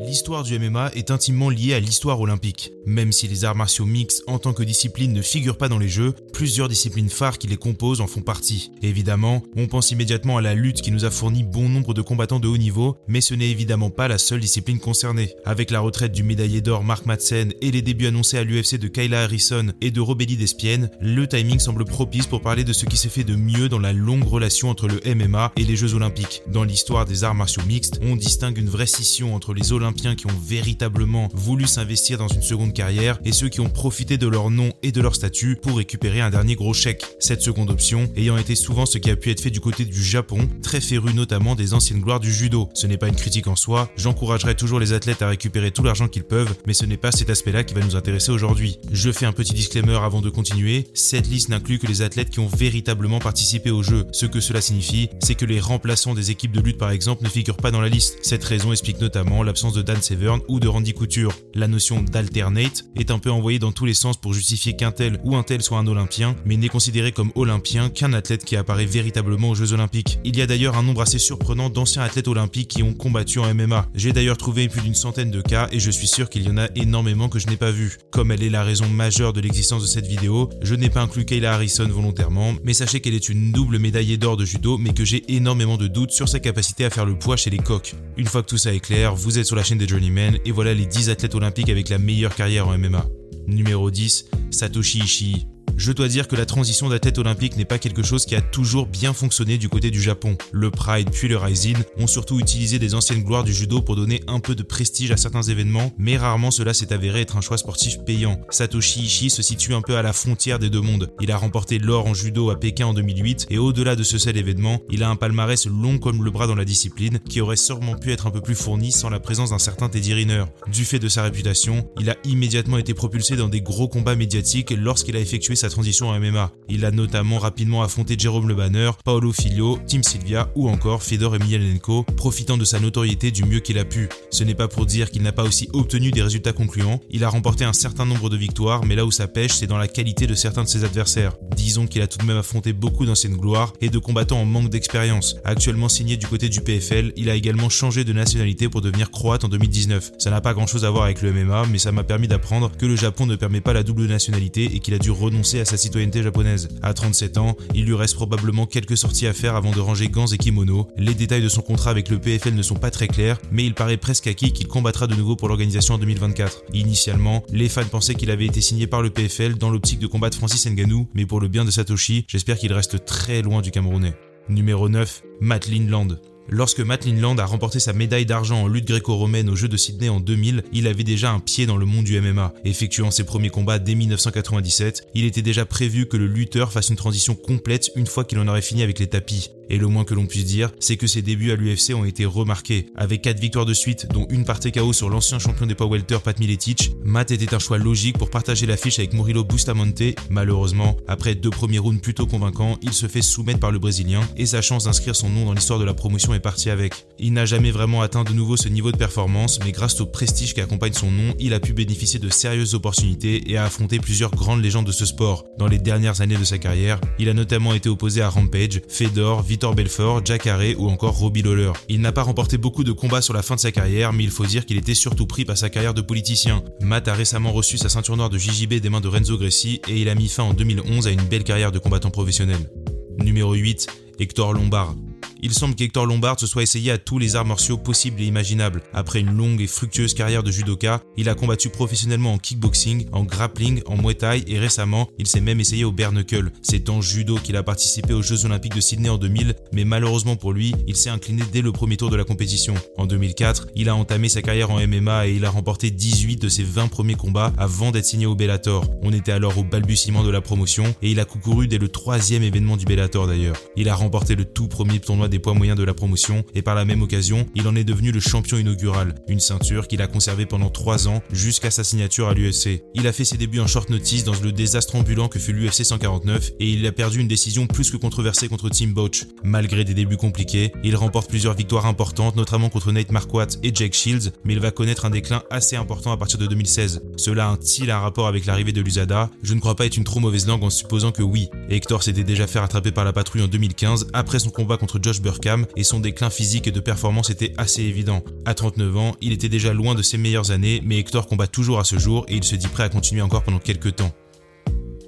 L'histoire du MMA est intimement liée à l'histoire olympique. Même si les arts martiaux mixtes en tant que discipline ne figurent pas dans les jeux, plusieurs disciplines phares qui les composent en font partie. Évidemment, on pense immédiatement à la lutte qui nous a fourni bon nombre de combattants de haut niveau, mais ce n'est évidemment pas la seule discipline concernée. Avec la retraite du médaillé d'or Mark Madsen et les débuts annoncés à l'UFC de Kayla Harrison et de Robélie Despienne, le timing semble propice pour parler de ce qui s'est fait de mieux dans la longue relation entre le MMA et les Jeux Olympiques. Dans l'histoire des arts martiaux mixtes, on distingue une vraie scission entre les Olympiens qui ont véritablement voulu s'investir dans une seconde carrière et ceux qui ont profité de leur nom et de leur statut pour récupérer un dernier gros chèque. Cette seconde option ayant été souvent ce qui a pu être fait du côté du Japon, très féru notamment des anciennes gloires du judo. Ce n'est pas une critique en soi, j'encouragerai toujours les athlètes à récupérer tout l'argent qu'ils peuvent, mais ce n'est pas cet aspect-là qui va nous intéresser aujourd'hui. Je fais un petit disclaimer avant de continuer, cette liste n'inclut que les athlètes qui ont véritablement participé au jeu. Ce que cela signifie, c'est que les remplaçants des équipes de lutte par exemple ne figurent pas dans la liste. Cette raison explique notamment l'absence de Dan Severn ou de Randy Couture. La notion d'alternate est un peu envoyée dans tous les sens pour justifier qu'un tel ou un tel soit un olympien, mais n'est considéré comme olympien qu'un athlète qui apparaît véritablement aux Jeux Olympiques. Il y a d'ailleurs un nombre assez surprenant d'anciens athlètes olympiques qui ont combattu en MMA. J'ai d'ailleurs trouvé plus d'une centaine de cas et je suis sûr qu'il y en a énormément que je n'ai pas vu. Comme elle est la raison majeure de l'existence de cette vidéo, je n'ai pas inclus Kayla Harrison volontairement, mais sachez qu'elle est une double médaillée d'or de judo, mais que j'ai énormément de doutes sur sa capacité à faire le poids chez les coqs. Une fois que tout ça est clair, vous êtes sur la chaîne des Journeymen et voilà les 10 athlètes olympiques avec la meilleure carrière en MMA. Numéro 10, Satoshi Ishii. Je dois dire que la transition d'athlète olympique n'est pas quelque chose qui a toujours bien fonctionné du côté du Japon. Le Pride puis le Rising ont surtout utilisé des anciennes gloires du judo pour donner un peu de prestige à certains événements, mais rarement cela s'est avéré être un choix sportif payant. Satoshi Ishii se situe un peu à la frontière des deux mondes. Il a remporté l'or en judo à Pékin en 2008 et au-delà de ce seul événement, il a un palmarès long comme le bras dans la discipline qui aurait sûrement pu être un peu plus fourni sans la présence d'un certain Teddy Riner. Du fait de sa réputation, il a immédiatement été propulsé dans des gros combats médiatiques lorsqu'il a effectué sa transition en MMA. Il a notamment rapidement affronté Jérôme Le Banner, Paolo Filho, Tim Sylvia ou encore Fedor Emelianenko, profitant de sa notoriété du mieux qu'il a pu. Ce n'est pas pour dire qu'il n'a pas aussi obtenu des résultats concluants, il a remporté un certain nombre de victoires, mais là où ça pêche, c'est dans la qualité de certains de ses adversaires. Disons qu'il a tout de même affronté beaucoup d'anciennes gloires et de combattants en manque d'expérience. Actuellement signé du côté du PFL, il a également changé de nationalité pour devenir croate en 2019. Ça n'a pas grand chose à voir avec le MMA, mais ça m'a permis d'apprendre que le Japon ne permet pas la double nationalité et qu'il a dû renoncer à sa citoyenneté japonaise. À 37 ans, il lui reste probablement quelques sorties à faire avant de ranger gants et kimonos. Les détails de son contrat avec le PFL ne sont pas très clairs, mais il paraît presque acquis qu'il combattra de nouveau pour l'organisation en 2024. Initialement, les fans pensaient qu'il avait été signé par le PFL dans l'optique de combattre Francis Ngannou, mais pour le bien de Satoshi, j'espère qu'il reste très loin du Camerounais. Numéro 9, Matt Lindland. Lorsque Matt Lindland a remporté sa médaille d'argent en lutte gréco-romaine aux Jeux de Sydney en 2000, il avait déjà un pied dans le monde du MMA. Effectuant ses premiers combats dès 1997, il était déjà prévu que le lutteur fasse une transition complète une fois qu'il en aurait fini avec les tapis. Et le moins que l'on puisse dire, c'est que ses débuts à l'UFC ont été remarqués. Avec 4 victoires de suite, dont une par TKO sur l'ancien champion des poids welter Pat Miletich, Matt était un choix logique pour partager l'affiche avec Murilo Bustamante. Malheureusement, après 2 premiers rounds plutôt convaincants, il se fait soumettre par le Brésilien et sa chance d'inscrire son nom dans l'histoire de la promotion est partie avec. Il n'a jamais vraiment atteint de nouveau ce niveau de performance, mais grâce au prestige qui accompagne son nom, il a pu bénéficier de sérieuses opportunités et a affronté plusieurs grandes légendes de ce sport. Dans les dernières années de sa carrière, il a notamment été opposé à Rampage, Fedor, Vitor Belfort, Jacare ou encore Robbie Lawler. Il n'a pas remporté beaucoup de combats sur la fin de sa carrière, mais il faut dire qu'il était surtout pris par sa carrière de politicien. Matt a récemment reçu sa ceinture noire de JJB des mains de Renzo Gracie et il a mis fin en 2011 à une belle carrière de combattant professionnel. Numéro 8, Hector Lombard. Il semble qu'Hector Lombard se soit essayé à tous les arts martiaux possibles et imaginables. Après une longue et fructueuse carrière de judoka, il a combattu professionnellement en kickboxing, en grappling, en muay thai et récemment, il s'est même essayé au bare knuckle. C'est en judo qu'il a participé aux Jeux Olympiques de Sydney en 2000, mais malheureusement pour lui, il s'est incliné dès le premier tour de la compétition. En 2004, il a entamé sa carrière en MMA et il a remporté 18 de ses 20 premiers combats avant d'être signé au Bellator. On était alors au balbutiement de la promotion et il a concouru dès le 3e événement du Bellator d'ailleurs. Il a remporté le tout premier tournoi des poids moyens de la promotion et par la même occasion, il en est devenu le champion inaugural, une ceinture qu'il a conservée pendant 3 ans jusqu'à sa signature à l'UFC. Il a fait ses débuts en short notice dans le désastre ambulant que fut l'UFC 149 et il a perdu une décision plus que controversée contre Tim Boetsch. Malgré des débuts compliqués, il remporte plusieurs victoires importantes, notamment contre Nate Marquardt et Jake Shields, mais il va connaître un déclin assez important à partir de 2016. Cela a-t-il un rapport avec l'arrivée de l'USADA? Je ne crois pas être une trop mauvaise langue en supposant que oui. Hector s'était déjà fait rattraper par la patrouille en 2015 après son combat contre Josh Josh Burkham et son déclin physique et de performance était assez évident. À 39 ans, il était déjà loin de ses meilleures années, mais Hector combat toujours à ce jour et il se dit prêt à continuer encore pendant quelques temps.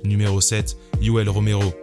Numéro 7, Yoel Romero.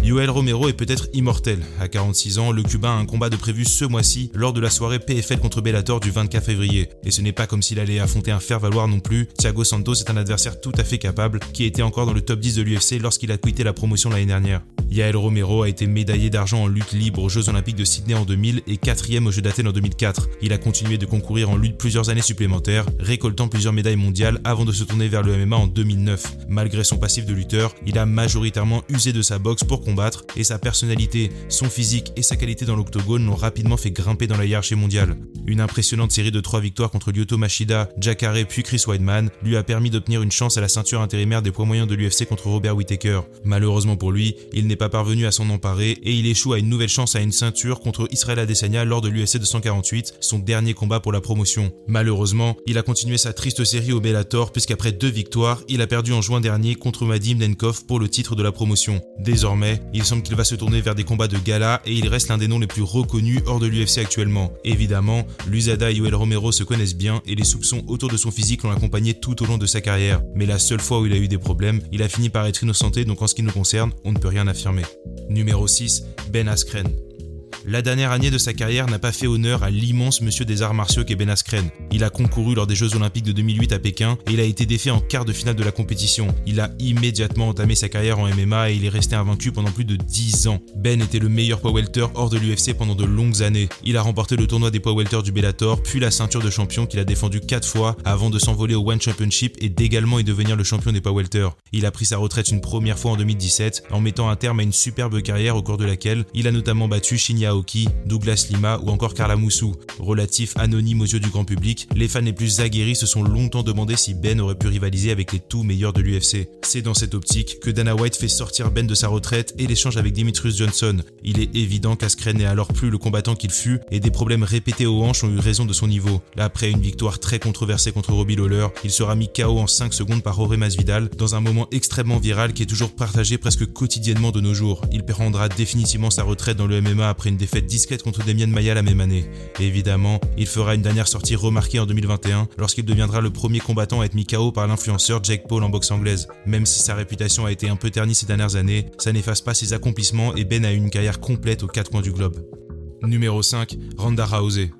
Yoel Romero est peut-être immortel. À 46 ans, le Cubain a un combat de prévu ce mois-ci lors de la soirée PFL contre Bellator du 24 février. Et ce n'est pas comme s'il allait affronter un faire-valoir non plus. Thiago Santos est un adversaire tout à fait capable qui était encore dans le top 10 de l'UFC lorsqu'il a quitté la promotion l'année dernière. Yoel Romero a été médaillé d'argent en lutte libre aux Jeux Olympiques de Sydney en 2000 et 4e aux Jeux d'Athènes en 2004. Il a continué de concourir en lutte plusieurs années supplémentaires, récoltant plusieurs médailles mondiales avant de se tourner vers le MMA en 2009. Malgré son passif de lutteur, il a majoritairement usé de sa boxe pour combattre et sa personnalité, son physique et sa qualité dans l'octogone l'ont rapidement fait grimper dans la hiérarchie mondiale. Une impressionnante série de 3 victoires contre Lyoto Machida, Jacare puis Chris Weidman lui a permis d'obtenir une chance à la ceinture intérimaire des poids moyens de l'UFC contre Robert Whittaker. Malheureusement pour lui, il n'est pas parvenu à s'en emparer et il échoue à une nouvelle chance à une ceinture contre Israel Adesanya lors de l'UFC 248, son dernier combat pour la promotion. Malheureusement, il a continué sa triste série au Bellator puisqu'après 2 victoires, il a perdu en juin dernier contre Vadim Nenkov pour le titre de la promotion. Désormais, il semble qu'il va se tourner vers des combats de gala et il reste l'un des noms les plus reconnus hors de l'UFC actuellement. Évidemment, l'USADA et Yoel Romero se connaissent bien et les soupçons autour de son physique l'ont accompagné tout au long de sa carrière. Mais la seule fois où il a eu des problèmes, il a fini par être innocenté, donc en ce qui nous concerne, on ne peut rien affirmer. Numéro 6, Ben Askren. La dernière année de sa carrière n'a pas fait honneur à l'immense monsieur des arts martiaux qu'est Ben Askren. Il a concouru lors des Jeux Olympiques de 2008 à Pékin et il a été défait en quart de finale de la compétition. Il a immédiatement entamé sa carrière en MMA et il est resté invaincu pendant plus de 10 ans. Ben était le meilleur poids welter hors de l'UFC pendant de longues années. Il a remporté le tournoi des poids welter du Bellator, puis la ceinture de champion qu'il a défendu 4 fois avant de s'envoler au One Championship et d'également y devenir le champion des poids welter. Il a pris sa retraite une première fois en 2017 en mettant un terme à une superbe carrière au cours de laquelle il a notamment battu Shinya Aoki, Douglas Lima ou encore Carla Moussou. Relatif anonyme aux yeux du grand public, les fans les plus aguerris se sont longtemps demandé si Ben aurait pu rivaliser avec les tout meilleurs de l'UFC. C'est dans cette optique que Dana White fait sortir Ben de sa retraite et l'échange avec Demetrius Johnson. Il est évident qu'Askren n'est alors plus le combattant qu'il fut et des problèmes répétés aux hanches ont eu raison de son niveau. Après une victoire très controversée contre Robbie Lawler, il sera mis KO en 5 secondes par Jorge Masvidal dans un moment extrêmement viral qui est toujours partagé presque quotidiennement de nos jours. Il prendra définitivement sa retraite dans le MMA après une défaite discrète contre Demian Maia la même année. Et évidemment, il fera une dernière sortie remarquée en 2021 lorsqu'il deviendra le premier combattant à être mis KO par l'influenceur Jake Paul en boxe anglaise. Même si sa réputation a été un peu ternie ces dernières années, ça n'efface pas ses accomplissements et Ben a eu une carrière complète aux 4 coins du globe. Numéro 5, Ronda Rousey.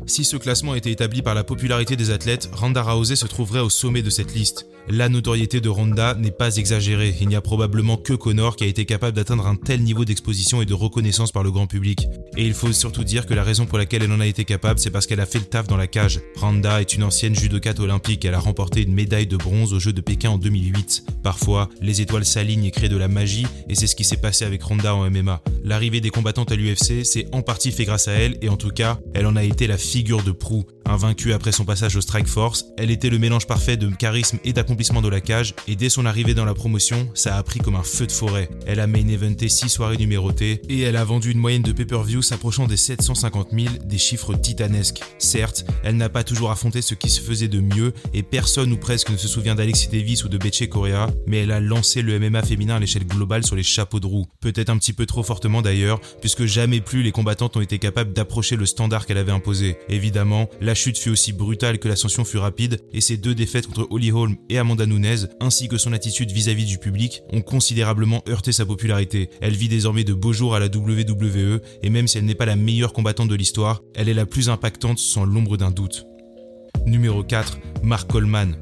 Si ce classement était établi par la popularité des athlètes, Ronda Rousey se trouverait au sommet de cette liste. La notoriété de Ronda n'est pas exagérée, il n'y a probablement que Conor qui a été capable d'atteindre un tel niveau d'exposition et de reconnaissance par le grand public. Et il faut surtout dire que la raison pour laquelle elle en a été capable, c'est parce qu'elle a fait le taf dans la cage. Ronda est une ancienne judokate olympique, elle a remporté une médaille de bronze aux Jeux de Pékin en 2008. Parfois, les étoiles s'alignent et créent de la magie, et c'est ce qui s'est passé avec Ronda en MMA. L'arrivée des combattantes à l'UFC, c'est en partie fait grâce à elle, et en tout cas, elle en a été la figure de proue. Invaincue après son passage au Strikeforce, elle était le mélange parfait de charisme et d'accomplissement de la cage, et dès son arrivée dans la promotion, ça a pris comme un feu de forêt. Elle a main eventé 6 soirées numérotées, et elle a vendu une moyenne de pay-per-view s'approchant des 750 000, des chiffres titanesques. Certes, elle n'a pas toujours affronté ce qui se faisait de mieux, et personne ou presque ne se souvient d'Alexis Davis ou de Betche Correa, mais elle a lancé le MMA féminin à l'échelle globale sur les chapeaux de roue. Peut-être un petit peu trop fortement d'ailleurs, puisque jamais plus les combattantes ont été capables d'approcher le standard qu'elle avait imposé. Évidemment, la chute fut aussi brutale que l'ascension fut rapide, et ses 2 défaites contre Holly Holm et Amanda Nunes, ainsi que son attitude vis-à-vis du public, ont considérablement heurté sa popularité. Elle vit désormais de beaux jours à la WWE, et même si elle n'est pas la meilleure combattante de l'histoire, elle est la plus impactante sans l'ombre d'un doute. Numéro 4, Mark Coleman.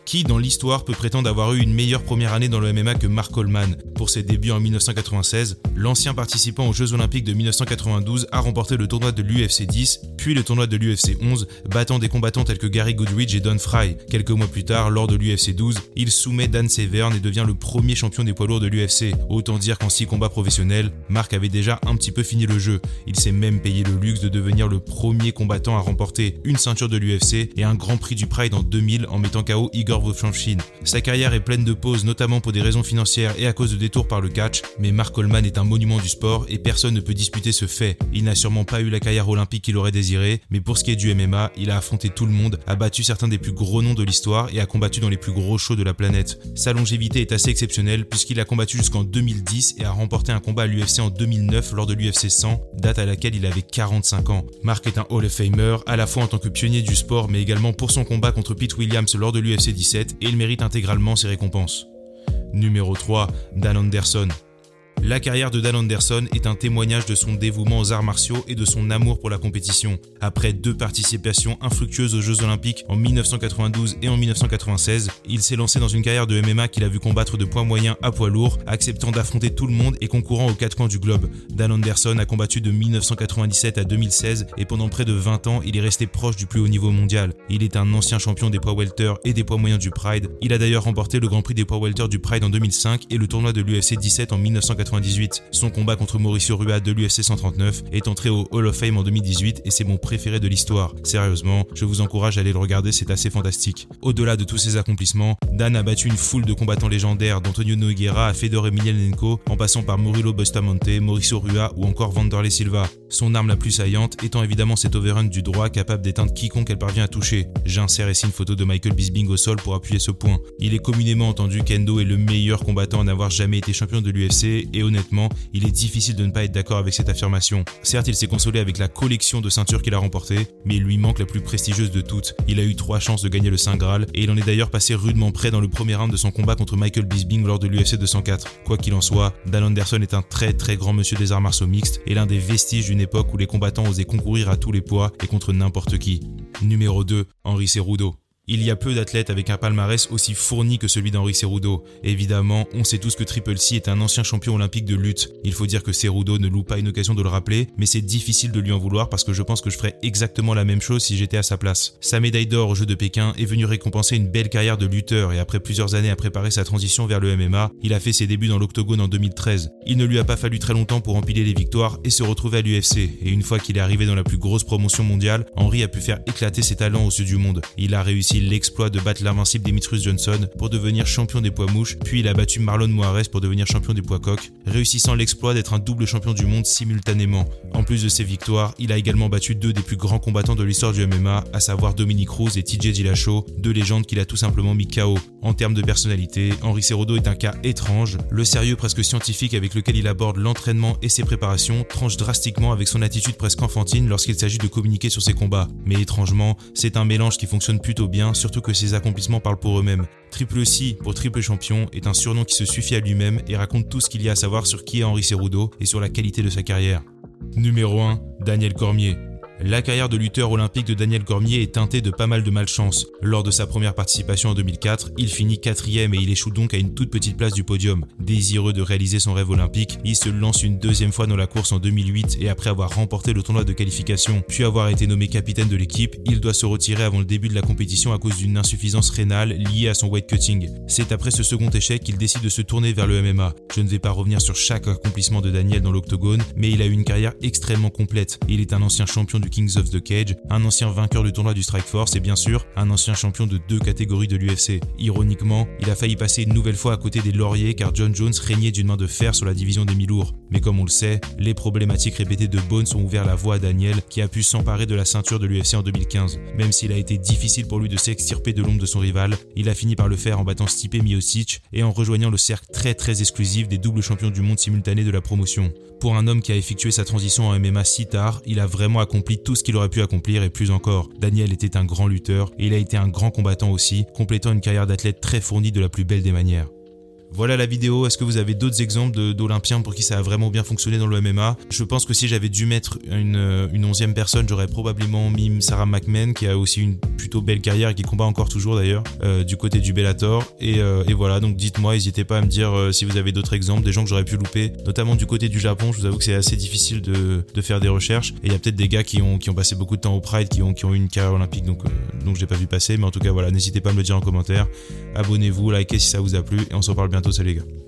Qui dans l'histoire peut prétendre avoir eu une meilleure première année dans le MMA que Mark Coleman? Pour ses débuts en 1996, l'ancien participant aux Jeux Olympiques de 1992 a remporté le tournoi de l'UFC 10, puis le tournoi de l'UFC 11, battant des combattants tels que Gary Goodridge et Don Fry. Quelques mois plus tard, lors de l'UFC 12, il soumet Dan Severn et devient le premier champion des poids lourds de l'UFC. Autant dire qu'en 6 combats professionnels, Mark avait déjà un petit peu fini le jeu. Il s'est même payé le luxe de devenir le premier combattant à remporter une ceinture de l'UFC et un grand prix du Pride en 2000 en mettant KO Igor World of Chine. Sa carrière est pleine de pauses, notamment pour des raisons financières et à cause de détours par le catch, mais Mark Coleman est un monument du sport et personne ne peut disputer ce fait. Il n'a sûrement pas eu la carrière olympique qu'il aurait désiré, mais pour ce qui est du MMA, il a affronté tout le monde, a battu certains des plus gros noms de l'histoire et a combattu dans les plus gros shows de la planète. Sa longévité est assez exceptionnelle puisqu'il a combattu jusqu'en 2010 et a remporté un combat à l'UFC en 2009 lors de l'UFC 100, date à laquelle il avait 45 ans. Mark est un Hall of Famer, à la fois en tant que pionnier du sport mais également pour son combat contre Pete Williams lors de l'UFC 17 et il mérite intégralement ses récompenses. Numéro 3, Dan Anderson. La carrière de Dan Anderson est un témoignage de son dévouement aux arts martiaux et de son amour pour la compétition. Après 2 participations infructueuses aux Jeux Olympiques en 1992 et en 1996, il s'est lancé dans une carrière de MMA qu'il a vu combattre de poids moyen à poids lourd, acceptant d'affronter tout le monde et concourant aux 4 coins du globe. Dan Anderson a combattu de 1997 à 2016 et pendant près de 20 ans, il est resté proche du plus haut niveau mondial. Il est un ancien champion des poids welter et des poids moyens du Pride. Il a d'ailleurs remporté le Grand Prix des poids welter du Pride en 2005 et le tournoi de l'UFC 17 en 1998. Son combat contre Mauricio Rua de l'UFC 139 est entré au Hall of Fame en 2018 et c'est mon préféré de l'histoire. Sérieusement, je vous encourage à aller le regarder, c'est assez fantastique. Au-delà de tous ses accomplissements, Dan a battu une foule de combattants légendaires d'Antonio Nogueira à Fedor Emelianenko en passant par Murilo Bustamante, Mauricio Rua ou encore Wanderlei Silva. Son arme la plus saillante étant évidemment cet overhand du droit capable d'éteindre quiconque elle parvient à toucher. J'insère ici une photo de Michael Bisping au sol pour appuyer ce point. Il est communément entendu qu'Endo est le meilleur combattant à n'avoir jamais été champion de l'UFC et honnêtement, il est difficile de ne pas être d'accord avec cette affirmation. Certes, il s'est consolé avec la collection de ceintures qu'il a remportées, mais il lui manque la plus prestigieuse de toutes. Il a eu 3 chances de gagner le Saint Graal et il en est d'ailleurs passé rudement près dans le premier round de son combat contre Michael Bisping lors de l'UFC 204. Quoi qu'il en soit, Dan Anderson est un très grand monsieur des arts martiaux mixtes et l'un des vestiges d'une époque où les combattants osaient concourir à tous les poids et contre n'importe qui. Numéro 2, Henry Cejudo. Il y a peu d'athlètes avec un palmarès aussi fourni que celui d'Henry Cejudo. Évidemment, on sait tous que Triple C est un ancien champion olympique de lutte. Il faut dire que Cejudo ne loupe pas une occasion de le rappeler, mais c'est difficile de lui en vouloir parce que je pense que je ferais exactement la même chose si j'étais à sa place. Sa médaille d'or aux Jeux de Pékin est venue récompenser une belle carrière de lutteur et après plusieurs années à préparer sa transition vers le MMA, il a fait ses débuts dans l'octogone en 2013. Il ne lui a pas fallu très longtemps pour empiler les victoires et se retrouver à l'UFC. Et une fois qu'il est arrivé dans la plus grosse promotion mondiale, Henry a pu faire éclater ses talents aux yeux du monde. Il a réussi l'exploit de battre l'invincible Demetrius Johnson pour devenir champion des poids mouches, puis il a battu Marlon Moraes pour devenir champion des poids coqs, réussissant l'exploit d'être un double champion du monde simultanément. En plus de ses victoires, il a également battu 2 des plus grands combattants de l'histoire du MMA, à savoir Dominick Cruz et TJ Dillashaw, 2 légendes qu'il a tout simplement mis KO. En termes de personnalité, Henry Cejudo est un cas étrange. Le sérieux presque scientifique avec lequel il aborde l'entraînement et ses préparations tranche drastiquement avec son attitude presque enfantine lorsqu'il s'agit de communiquer sur ses combats. Mais étrangement, c'est un mélange qui fonctionne plutôt bien, surtout que ses accomplissements parlent pour eux-mêmes. Triple C pour triple champion est un surnom qui se suffit à lui-même et raconte tout ce qu'il y a à savoir sur qui est Henry Cejudo et sur la qualité de sa carrière. Numéro 1, Daniel Cormier. La carrière de lutteur olympique de Daniel Cormier est teintée de pas mal de malchance. Lors de sa première participation en 2004, il finit 4e et il échoue donc à une toute petite place du podium. Désireux de réaliser son rêve olympique, il se lance une 2e fois dans la course en 2008 et après avoir remporté le tournoi de qualification, puis avoir été nommé capitaine de l'équipe, il doit se retirer avant le début de la compétition à cause d'une insuffisance rénale liée à son weight cutting. C'est après ce second échec qu'il décide de se tourner vers le MMA. Je ne vais pas revenir sur chaque accomplissement de Daniel dans l'octogone, mais il a eu une carrière extrêmement complète. Il est un ancien champion du Kings of the Cage, un ancien vainqueur du tournoi du Strikeforce et bien sûr, un ancien champion de 2 catégories de l'UFC. Ironiquement, il a failli passer une nouvelle fois à côté des lauriers car John Jones régnait d'une main de fer sur la division des mi-lourds. Mais comme on le sait, les problématiques répétées de Bones ont ouvert la voie à Daniel qui a pu s'emparer de la ceinture de l'UFC en 2015. Même s'il a été difficile pour lui de s'extirper de l'ombre de son rival, il a fini par le faire en battant Stipe Miocic et en rejoignant le cercle très exclusif des doubles champions du monde simultanés de la promotion. Pour un homme qui a effectué sa transition en MMA si tard, il a vraiment accompli tout ce qu'il aurait pu accomplir et plus encore. Daniel était un grand lutteur et il a été un grand combattant aussi, complétant une carrière d'athlète très fournie de la plus belle des manières. Voilà la vidéo. Est-ce que vous avez d'autres exemples d'Olympiens pour qui ça a vraiment bien fonctionné dans le MMA? Je pense que si j'avais dû mettre une 11e personne, j'aurais probablement mis Sarah McMahon, qui a aussi une plutôt belle carrière et qui combat encore toujours d'ailleurs, du côté du Bellator. Et voilà, donc dites-moi, n'hésitez pas à me dire si vous avez d'autres exemples, des gens que j'aurais pu louper, notamment du côté du Japon. Je vous avoue que c'est assez difficile de faire des recherches. Et il y a peut-être des gars qui ont passé beaucoup de temps au Pride, qui ont eu une carrière olympique, donc j'ai pas vu passer. Mais en tout cas, voilà, n'hésitez pas à me le dire en commentaire. Abonnez-vous, likez si ça vous a plu, et on se reparle bientôt. Salut les gars.